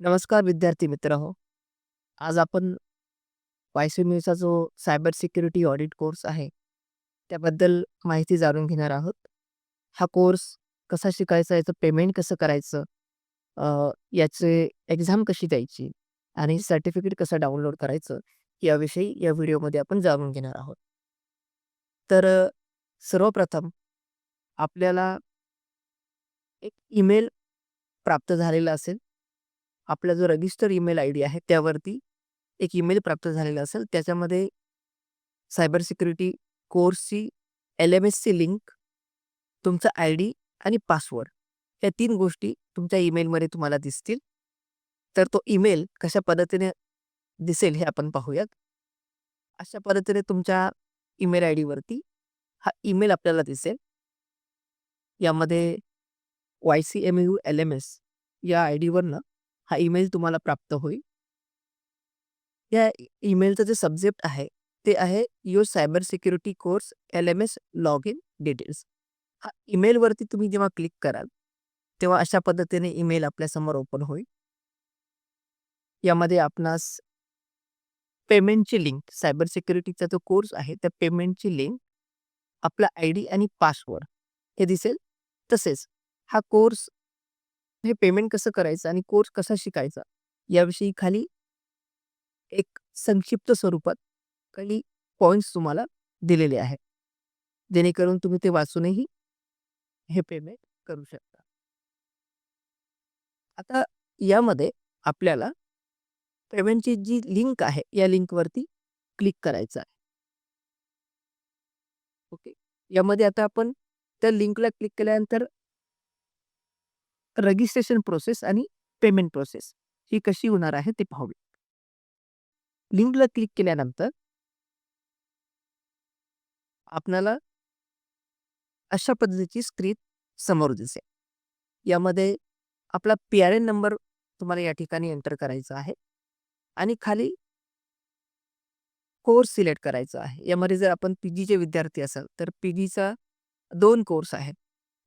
नमस्कार विद्यार्थी मित्र. आज आपण वायसीएमचा जो सायबर सिक्युरिटी ऑडिट कोर्स आहे, त्याबद्दल माहिती जाणून घेणार आहोत. हा कोर्स कसा शिकायचा, याचं पेमेंट कसं करायचं, याचे एक्झाम कशी द्यायची आणि सर्टिफिकेट कसं डाउनलोड करायचं, याविषयी या व्हिडिओमध्ये आपण जाणून घेणार आहोत. तर सर्वप्रथम आपल्याला एक ईमेल प्राप्त झालेला असेल. आपला जो रजिस्टर ईमेल आयडी आहे त्यावरती एक ईमेल प्राप्त झालेला असेल. त्याच्यामध्ये सायबर सिक्युरिटी कोर्सची LMSची लिंक, तुमचा आयडी आणि पासवर्ड या 3 गोष्टी तुमच्या ईमेलमध्ये तुम्हाला दिसतील. तर तो ईमेल कशा पद्धतीने दिसेल हे आपण पाहूयात. अशा पद्धतीने तुमच्या ईमेल आयडीवरती हा ईमेल आपल्याला दिसेल. यामध्ये YCMU LMS या आयडीवरनं हा ईमेल तुम्हाला प्राप्त होईल. या ईमेलचं जे सब्जेक्ट आहे, ते आहे your cyber security course LMS log in details. हा ईमेलवरती तुम्ही जेव्हा क्लिक कराल, तेव्हा अशा पद्धतीने ईमेल आपल्यासमोर ओपन होईल. यामध्ये आपणास पेमेंटची लिंक, सायबर सिक्युरिटीचा जो कोर्स आहे, त्या पेमेंटची लिंक, आपला आयडी आणि पासवर्ड हे दिसेल. तसेच हा कोर्स, हे पेमेंट कसं करायचं आणि कोर्स कसा शिकायचा, याविषयी खाली एक संक्षिप्त स्वरूपात काही पॉइंट्स तुम्हाला दिलेले आहेत. जेणेकरून तुम्ही ते वाचूनही हे पेमेंट करू शकता. आता यामध्ये आपल्याला पेमेंटची जी लिंक आहे, या लिंकवरती क्लिक करायचं आहे. ओके. यामध्ये आता आपण त्या लिंकला क्लिक केल्यानंतर रजिस्ट्रेशन प्रोसेस आणि पेमेंट प्रोसेस ही कशी होणार आहे ते पाहूया. लिंकला क्लिक केल्यानंतर आपल्याला अशा पद्धतीची स्क्रीन समोर दिसेल. यामध्ये आपला PRN नंबर तुम्हाला या ठिकाणी एंटर करायचा आहे आणि खाली कोर्स सिलेक्ट करायचा आहे. यामध्ये जर आपण PGचे विद्यार्थी असाल, तर PGचा 2 कोर्स आहेत.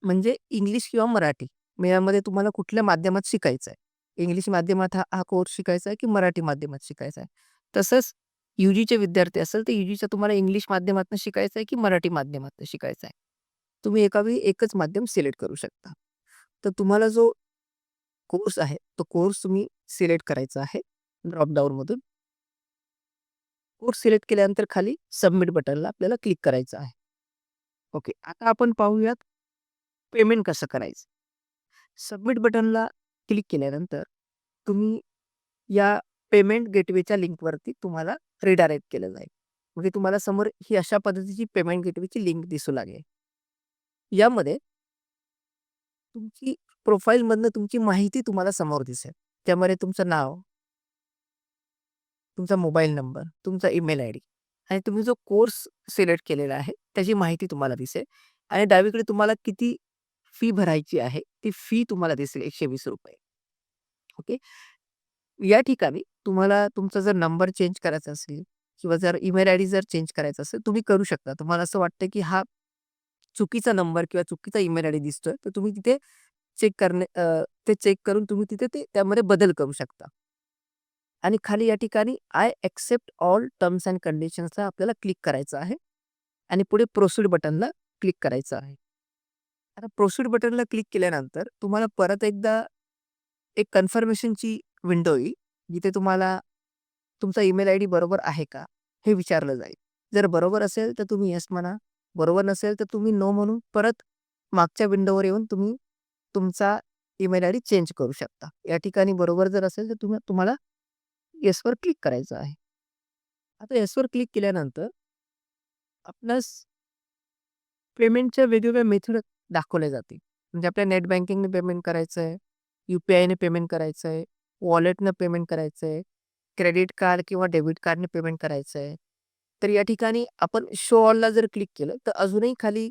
म्हणजे इंग्लिश किंवा मराठी. मग यामध्ये तुम्हाला कुठल्या माध्यमात शिकायचं आहे. इंग्लिश माध्यमात हा हा कोर्स शिकायचा आहे की मराठी माध्यमात शिकायचा आहे. तसंच UGचे विद्यार्थी असेल, तर UGचा तुम्हाला इंग्लिश माध्यमातून शिकायचं आहे की मराठी माध्यमातून शिकायचं आहे. तुम्ही एका वेळी एकच माध्यम सिलेक्ट करू शकता. तर तुम्हाला जो कोर्स आहे, तो कोर्स तुम्ही सिलेक्ट करायचा आहे ड्रॉप डाउनमधून. कोर्स सिलेक्ट केल्यानंतर खाली सबमिट बटनला आपल्याला क्लिक करायचं आहे. ओके. आता आपण पाहूयात पेमेंट कसं करायचं. सबमिट बटनला क्लिक केल्यानंतर तुम्ही या पेमेंट गेटवेच्या लिंकवरती तुम्हाला रिडायरेक्ट केलं जाईल. म्हणजे तुम्हाला समोर ही अशा पद्धतीची पेमेंट गेटवेची लिंक दिसू लागेल. यामध्ये तुमची प्रोफाईलमधनं तुमची माहिती तुम्हाला समोर दिसेल. त्यामध्ये तुमचं नाव, तुमचा मोबाईल नंबर, तुमचा ईमेल आयडी आणि तुम्ही जो कोर्स सिलेक्ट केलेला आहे, त्याची माहिती तुम्हाला दिसेल आणि डावीकडे तुम्हाला किती फी भरायची आहे, ती फी तुम्हाला दिसेल ₹120. ओके. या ठिकाणी तुम्हाला तुमचा जर नंबर चेंज करायचा असेल किंवा जर ईमेल आयडी जर चेंज करायचा असेल, तुम्ही करू शकता. तुम्हाला असं वाटतं की हा चुकीचा नंबर किंवा चुकीचा ईमेल आयडी दिसतोय, तर तुम्ही तिथे ते चेक करून तुम्ही तिथे त्यामध्ये बदल करू शकता. आणि खाली या ठिकाणी I accept all terms and कंडिशन्सला आपल्याला क्लिक करायचं आहे आणि पुढे प्रोसीड बटनला क्लिक करायचं आहे. आता प्रोसीड बटनला क्लिक केल्यानंतर तुम्हाला परत एकदा एक कन्फर्मेशनची विंडो येईल, जिथे तुम्हाला तुमचा ईमेल आयडी बरोबर आहे का, हे विचारलं जाईल. जर बरोबर असेल तर तुम्ही येस म्हणा, बरोबर नसेल तर तुम्ही नो म्हणून परत मागच्या विंडोवर येऊन तुम्ही तुमचा ईमेल आयडी चेंज करू शकता. या ठिकाणी बरोबर जर असेल तर तुम्हाला येसवर क्लिक करायचं आहे. आता येसवर क्लिक केल्यानंतर आपणास पेमेंटच्या वेगवेगळ्या मेथड दाखवल्या जातील. म्हणजे आपल्या नेट बँकिंगने पेमेंट करायचं आहे, UPIने पेमेंट करायचं आहे, वॉलेटनं पेमेंट करायचं आहे, क्रेडिट कार्ड किंवा डेबिट कार्डने पेमेंट करायचं आहे. तर या ठिकाणी आपण शो ऑलला जर क्लिक केलं, तर अजूनही खाली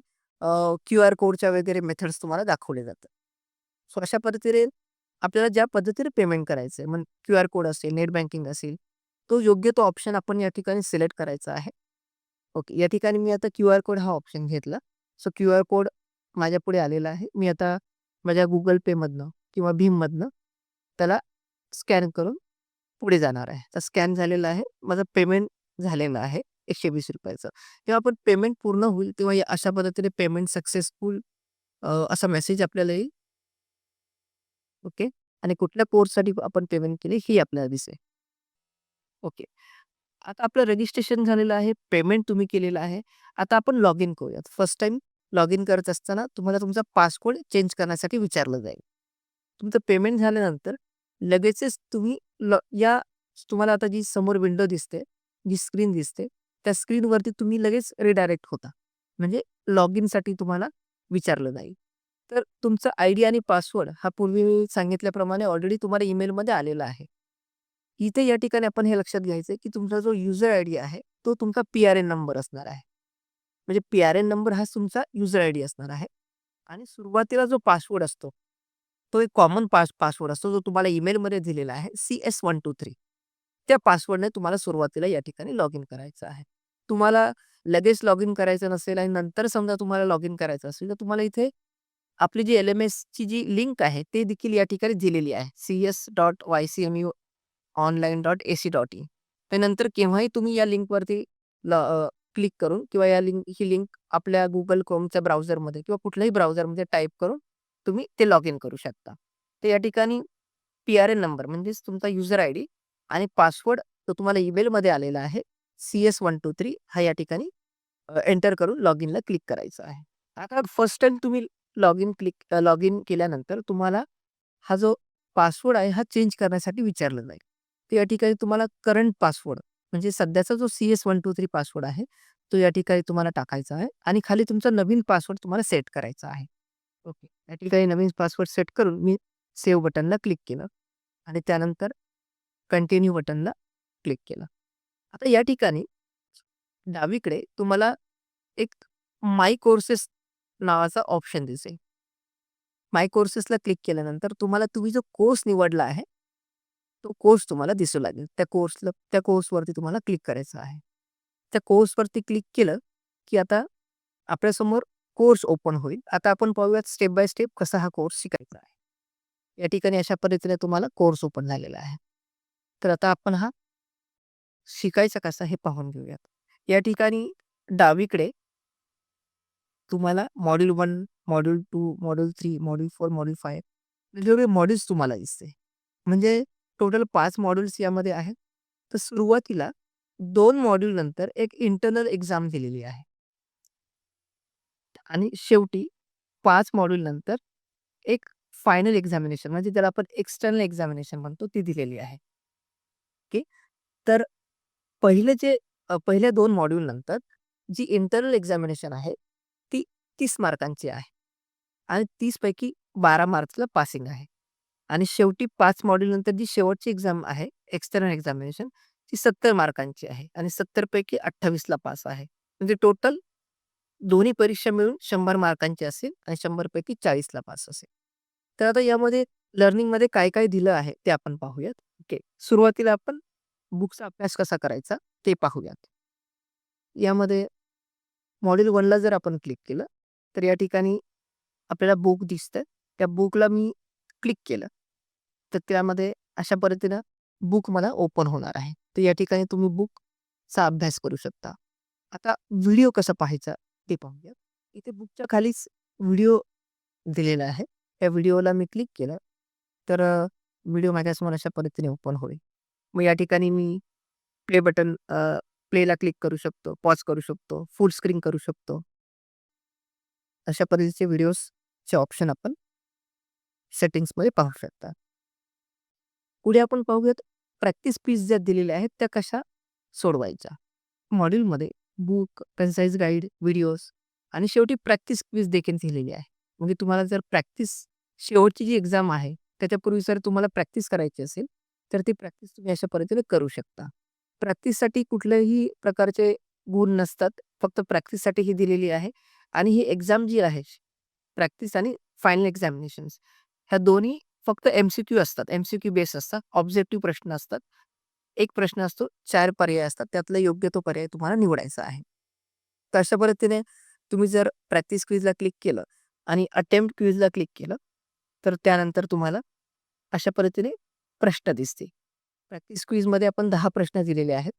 QR कोडच्या वगैरे मेथड्स तुम्हाला दाखवले जातात. सो अशा पद्धतीने आपल्याला ज्या पद्धतीने पेमेंट करायचं आहे, मग QR कोड असेल, नेट बँकिंग असेल, तो योग्य तो ऑप्शन आपण या ठिकाणी सिलेक्ट करायचा आहे. ओके. या ठिकाणी मी आता QR कोड हा ऑप्शन घेतला. सो QR कोड माझ्यापुढे आलेला आहे. मी आता माझ्या Google Payमधनं किंवा भीममधनं त्याला स्कॅन करून पुढे जाणार आहे. तर स्कॅन झालेलं आहे. माझं पेमेंट झालेलं आहे ₹120 चं. जेव्हा आपण पेमेंट पूर्ण होईल तेव्हा अशा पद्धतीने पेमेंट सक्सेसफुल असा मेसेज आपल्याला येईल. ओके. आणि कुठल्या कोर्ससाठी आपण पेमेंट केली ही आपल्याला दिसेल. ओके. आता आपलं रजिस्ट्रेशन झालेलं आहे, पेमेंट तुम्ही केलेलं आहे. आता आपण लॉग इन करूयात. फर्स्ट टाईम लॉग इन करत असताना तुम्हाला तुमचा पासवर्ड चेंज करण्यासाठी विचारलं जाईल. तुमचं पेमेंट झाल्यानंतर लगेचच तुम्ही या तुम्हाला आता जी समोर विंडो दिसते, जी स्क्रीन दिसते, त्या स्क्रीनवरती तुम्ही लगेच रिडायरेक्ट होता. म्हणजे लॉग इनसाठी तुम्हाला विचारलं जाईल. तर तुमचा आयडी आणि पासवर्ड हा पूर्वी मी सांगितल्याप्रमाणे ऑलरेडी तुम्हाला ईमेलमध्ये आलेला आहे. इथे या ठिकाणी आपण हे लक्षात घ्यायचं की तुमचा जो युजर आयडी आहे, तो तुमचा पी-आर-एन नंबर असणार आहे. म्हणजे पी-आर-एन नंबर हा तुमचा युजर आयडी असणार आहे आणि सुरुवातीला जो पासवर्ड असतो, तो एक कॉमन पासवर्ड असतो, जो तुम्हाला ईमेलमध्ये दिलेला आहे CS123. त्या पासवर्डने तुम्हाला सुरुवातीला या ठिकाणी लॉग इन करायचं आहे. तुम्हाला लगेच लॉग इन करायचं नसेल आणि नंतर समजा तुम्हाला लॉग इन करायचं असेल, तर तुम्हाला इथे आपली जी एल-एम-एसची जी लिंक आहे, ते देखील या ठिकाणी दिलेली आहे. cs.ycmu.online.ac.in. त्यानंतर केव्हाही तुम्ही या लिंकवरती क्लिक करून किंवा ही लिंक आपल्या Google Chromeच्या ब्राउझरमध्ये किंवा कुठल्याही ब्राउझरमध्ये टाइप करून तुम्ही ते लॉग इन करू शकता. तर या ठिकाणी पी-आर-एन नंबर म्हणजेच तुमचा युजर आयडी आणि पासवर्ड जो तुम्हाला ईमेलमध्ये आलेला आहे, CS123 हा या ठिकाणी एंटर करून लॉग इनला क्लिक करायचं आहे. आता फर्स्ट टाईम तुम्ही लॉग इन केल्यानंतर तुम्हाला हा जो पासवर्ड आहे, हा चेंज करण्यासाठी विचारलं जाईल. तर या ठिकाणी तुम्हाला करंट पासवर्ड म्हणजे सध्याचा जो CS123 पासवर्ड आहे, तो या ठिकाणी तुम्हाला टाकायचा आहे आणि खाली तुमचा नवीन पासवर्ड तुम्हाला सेट करायचा आहे. ओके. या ठिकाणी नवीन पासवर्ड सेट करून मी सेव्ह बटनला क्लिक केलं आणि त्यानंतर कंटिन्यू बटनला क्लिक केलं. आता या ठिकाणी डावीकडे तुम्हाला एक माय कोर्सेस नावाचा ऑप्शन दिसेल. माय कोर्सेसला क्लिक केल्यानंतर तुम्हाला तुम्ही जो कोर्स निवडला आहे, तो कोर्स तुम्हाला दिसू लागेल. त्या कोर्सवरती तुम्हाला क्लिक करायचं आहे. त्या कोर्सवरती क्लिक केलं, की आता आपल्यासमोर कोर्स ओपन होईल. आता आपण पाहूयात स्टेप बाय स्टेप कसा हा कोर्स शिकायचा आहे. या ठिकाणी अशा पद्धतीने तुम्हाला कोर्स ओपन झालेला आहे. तर आता आपण हा शिकायचा कसा हे पाहून घेऊयात. या ठिकाणी डावीकडे तुम्हाला module 1, module 2, module 3, module 4, module 5 वेगवेगळे मॉड्यूल्स तुम्हाला दिसते. म्हणजे टोटल 5 मॉड्यूल्स यामध्ये आहेत. तर सुरुवातीला 2 मॉड्यूल नंतर एक इंटर्नल एक्झाम दिलेली आहे. आणि शेवटी 5 मॉड्यूल नंतर एक फायनल एक्झामिनेशन म्हणजे त्याला आपण एक्सटर्नल एक्झामिनेशन म्हणतो ती दिलेली आहे. ओके. तर पहिले पहिल्या 2 मॉड्यूल नंतर जी इंटर्नल एक्झामिनेशन आहे, ती 30 मार्कांची आहे आणि 30 पैकी 12 मार्क्सला पासिंग आहे. आणि शेवटी 5 मॉड्यूल नंतर जी शेवटची एक्झाम आहे, एक्सटर्नल एक्झामिनेशन ती 70 मार्कांची आहे आणि 70 पैकी 28ला पास आहे. म्हणजे टोटल दोन्ही परीक्षा मिळून 100 मार्कांची असेल आणि 100 पैकी 40ला पास असेल. तर आता यामध्ये लर्निंगमध्ये काय-काय दिलं आहे ते आपण पाहूयात. ओके. सुरुवातीला आपण बुकचा अभ्यास कसा करायचा ते पाहूयात. यामध्ये मॉड्यूल 1ला जर आपण क्लिक केलं, तर या ठिकाणी आपल्याला बुक दिसतं. त्या बुकला मी क्लिक केलं, तर त्यामध्ये अशा पद्धतीनं बुक मला ओपन होणार आहे. तर या ठिकाणी तुम्ही बुकचा अभ्यास करू शकता. आता व्हिडिओ कसा पाहायचा ते पाहूया. इथे बुकच्या खालीच व्हिडिओ दिलेला आहे. त्या व्हिडिओला मी क्लिक केलं, तर व्हिडिओ माझ्यासमोर अशा पद्धतीने ओपन होईल. मग या ठिकाणी मी प्ले बटन प्लेला क्लिक करू शकतो, पॉज करू शकतो, फुल स्क्रीन करू शकतो. अशा पद्धतीचे व्हिडिओजचे ऑप्शन आपण सेटिंग्समध्ये पाहू शकता. पुढे आपण पाहूयात प्रॅक्टिस पीस ज्या दिलेल्या आहेत त्या कशा सोडवायच्या. मॉड्यूलमध्ये बुक, कन्साइज गाईड, व्हिडिओज आणि शेवटी प्रॅक्टिस क्विज देखील दिलेली आहे. म्हणजे तुम्हाला जर शेवटची जी एक्झाम आहे, त्याच्यापूर्वी जर तुम्हाला प्रॅक्टिस करायची असेल, तर ती प्रॅक्टिस तुम्ही अशा पद्धतीने करू शकता. प्रॅक्टिससाठी कुठल्याही प्रकारचे गुण नसतात. फक्त प्रॅक्टिससाठी ही दिलेली आहे आणि ही एक्झाम जी आहे, प्रॅक्टिस आणि फायनल एक्झामिनेशन्स ह्या दोन्ही फक्त एम-सी-क्यू असतात. एम-सी-क्यू बेस असतात. ऑब्जेक्टिव्ह प्रश्न असतात. एक प्रश्न असतो, 4 पर्याय असतात. त्यातला योग्य तो पर्याय तुम्हाला निवडायचा आहे. तर अशा पद्धतीने तुम्ही जर प्रॅक्टिस क्विजला क्लिक केलं आणि अटेम्प्ट क्विजला क्लिक केलं, तर त्यानंतर तुम्हाला अशा पद्धतीने प्रश्न दिसतील. प्रॅक्टिस क्विझमध्ये आपण 10 प्रश्न दिलेले आहेत.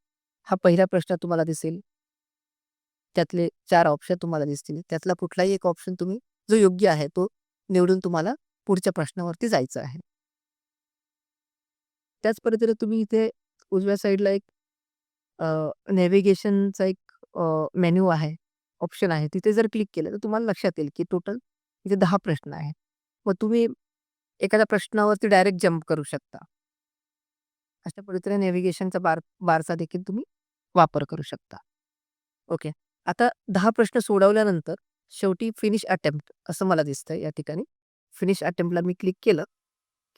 हा पहिला प्रश्न तुम्हाला दिसेल. त्यातले 4 ऑप्शन तुम्हाला दिसतील. त्यातला कुठलाही एक ऑप्शन तुम्ही जो योग्य आहे तो निवडून तुम्हाला पुढच्या प्रश्नावरती जायचं आहे. त्याच पद्धतीने तुम्ही इथे उजव्या साईडला एक नेव्हिगेशनचा एक मेनू आहे, ऑप्शन आहे. तिथे जर क्लिक केलं तर तुम्हाला लक्षात येईल, की टोटल इथे 10 प्रश्न आहेत. मग तुम्ही एखाद्या प्रश्नावरती डायरेक्ट जंप करू शकता. अशा पद्धतीने नेव्हिगेशनचा बारचा देखील तुम्ही वापर करू शकता. ओके. आता 10 प्रश्न सोडवल्यानंतर शेवटी फिनिश अटेम्प्ट असं मला दिसतंय या ठिकाणी. फिनिश अटेम्प्टला मी क्लिक केलं,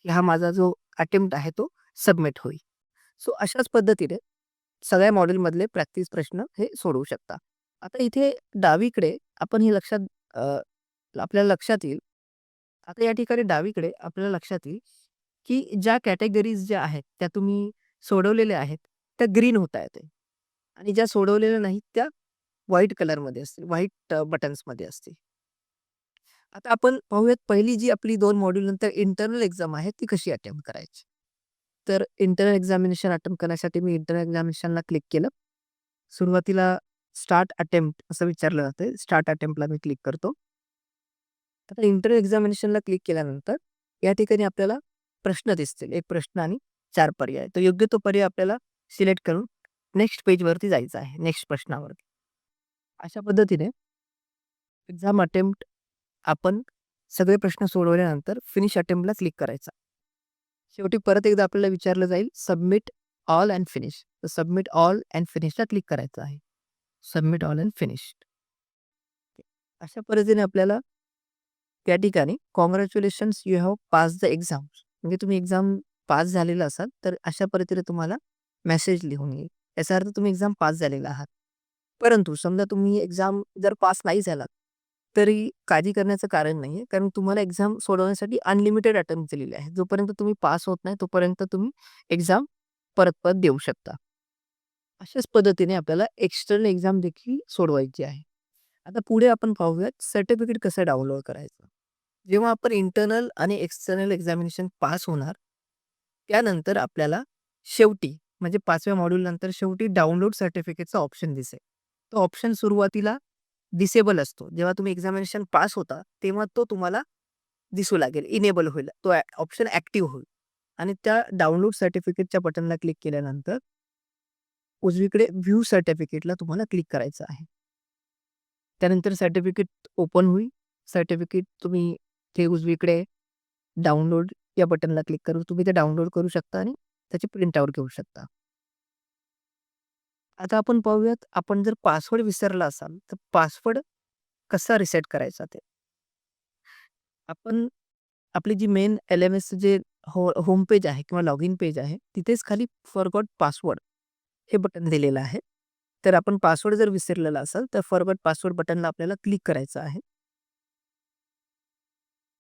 की हा माझा जो अटेम्प्ट आहे तो सबमिट होईल. सो अशाच पद्धतीने सगळ्या मॉड्यूलमधले प्रॅक्टिस प्रश्न हे सोडवू शकता. आता इथे डावीकडे आपण हे अ, आपल्याला लक्षात येईल. आता या ठिकाणी डावीकडे आपल्याला लक्षात येईल, की ज्या कॅटेगरीज ज्या आहेत त्या तुम्ही सोडवलेल्या आहेत, त्या ग्रीन होतायत आहे आणि ज्या सोडवलेल्या नाहीत त्या व्हाईट कलरमध्ये असतील, व्हाईट बटन्समध्ये असतील. आता आपण पाहूयात पहिली जी आपली 2 मॉड्यूल नंतर इंटरनल एक्झाम आहे ती कशी अटेम्प्ट करायची. तर इंटरनल एक्झामिनेशन अटेम्प्ट करण्यासाठी मी इंटरनल एक्झामिनेशनला क्लिक केलं. सुरुवातीला स्टार्ट अटेम्प्ट असं विचारलं जातंय. स्टार्ट अटेम्प्टला मी क्लिक करतो. आता इंटरनल एक्झामिनेशनला क्लिक केल्यानंतर या ठिकाणी आपल्याला प्रश्न दिसतील. 1 प्रश्न आणि 4 पर्याय. तर योग्य तो पर्याय आपल्याला सिलेक्ट करून नेक्स्ट पेजवरती जायचं आहे. नेक्स्ट प्रश्नावरती. अशा पद्धतीने एक्झाम अटेम्प्ट आपण सगळे प्रश्न सोडवल्यानंतर फिनिश अटेम्प्टला क्लिक करायचा. शेवटी परत एकदा आपल्याला विचारलं जाईल सबमिट ऑल अँड फिनिश. तर सबमिट ऑल अँड फिनिशला क्लिक करायचं आहे. Submit all and finish. अशा पद्धतीने आपल्याला त्या ठिकाणी congratulations you have pass the exams म्हणजे तुम्ही एक्झाम पास झालेला असाल तर अशा पद्धतीने तुम्हाला मेसेज लिहून येईल. याचा अर्थ तुम्ही एक्झाम पास झालेला आहात. परंतु समजा तुम्ही एक्झाम जर पास नाही झालात, तरी काळजी करण्याचं कारण नाहीये. कारण तुम्हाला एक्झाम सोडवण्यासाठी अनलिमिटेड अटेम्प्ट दिलेले आहेत. जोपर्यंत तुम्ही पास होत नाही, तोपर्यंत तुम्ही एक्झाम परत-परत देऊ शकता. अशाच पद्धतीने आपल्याला एक्सटर्नल एक्झाम देखील सोडवायची आहे. आता पुढे आपण पाहूयात सर्टिफिकेट कसं डाउनलोड करायचं. जेव्हा आपण इंटर्नल आणि एक्सटर्नल एक्झामिनेशन पास होणार, त्यानंतर आपल्याला शेवटी म्हणजे 5व्या मॉड्यूल नंतर शेवटी डाउनलोड सर्टिफिकेटचा ऑप्शन दिसेल. तो ऑप्शन सुरुवातीला डिसेबल असतो. जेव्हा तुम्ही एक्झामिनेशन पास होता, तेव्हा तो तुम्हाला दिसू लागेल, इनेबल होईल. तो ऑप्शन ॲक्टिव्ह होईल आणि त्या डाउनलोड सर्टिफिकेटच्या बटनला क्लिक केल्यानंतर उजवीकडे व्ह्यू सर्टिफिकेटला तुम्हाला क्लिक करायचं आहे. त्यानंतर सर्टिफिकेट ओपन होईल. सर्टिफिकेट तुम्ही ते उजवीकडे डाउनलोड या बटनला क्लिक करून तुम्ही ते डाउनलोड करू शकता आणि त्याची प्रिंट आउट घेऊ शकता. आता आपण पाहूयात, आपण जर पासवर्ड विसरला असाल, तर पासवर्ड कसा रिसेट करायचा ते. आपण आपली जी मेन एल-एम-एस जे होम पेज आहे किंवा लॉगिन पेज आहे, तिथेच खाली फॉरगॉट पासवर्ड हे बटन दिलेलं आहे. तर आपण पासवर्ड जर विसरलेला असाल, तर फॉरगॉट पासवर्ड बटनला आपल्याला क्लिक करायचं आहे.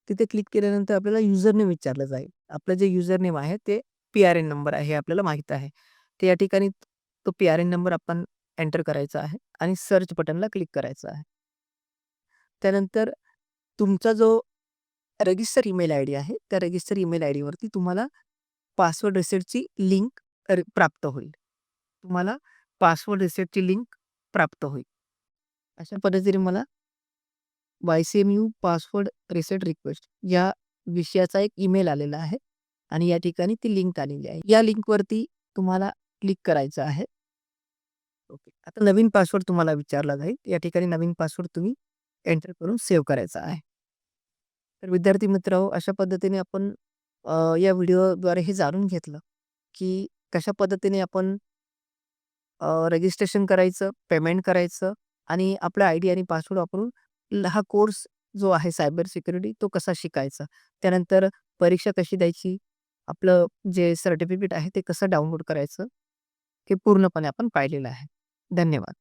तिथे क्लिक केल्यानंतर आपल्याला युजरनेम विचारलं जाईल. आपलं जे युजरनेम आहे ते पी-आर-एन नंबर आहे हे आपल्याला माहीत आहे. तर या ठिकाणी तो पी-आर-एन नंबर आपण एंटर करायचा आहे आणि सर्च बटनला क्लिक करायचं आहे. त्यानंतर तुमचा जो रजिस्टर ईमेल आयडी आहे, त्या रजिस्टर ईमेल आयडीवरती तुम्हाला पासवर्ड रिसेटची लिंक प्राप्त होईल. तुम्हाला पासवर्ड रिसेटची लिंक प्राप्त होईल. अशा पद्धतीने मला YCMU पासवर्ड रिसेट रिक्वेस्ट या विषयाचा एक ईमेल आलेला आहे आणि या ठिकाणी ती लिंक आलेली आहे. या लिंकवरती तुम्हाला क्लिक करायचं आहे. ओके. आता नवीन पासवर्ड तुम्हाला विचारला जाईल. या ठिकाणी नवीन पासवर्ड तुम्ही एंटर करून सेव्ह करायचा आहे. तर विद्यार्थी मित्रांनो, अशा पद्धतीने आपण या व्हिडिओद्वारे हे जाणून घेतलं, की कशा पद्धतीने आपण रजिस्ट्रेशन करायचं, पेमेंट करायचं आणि आपला आयडी आणि पासवर्ड वापरून हा कोर्स जो आहे सायबर सिक्युरिटी तो कसा शिकायचा. त्यानंतर परीक्षा कशी द्यायची, आपलं जे सर्टिफिकेट आहे ते कसं डाउनलोड करायचं, हे पूर्णपणे आपण पाहिलेलं आहे. धन्यवाद.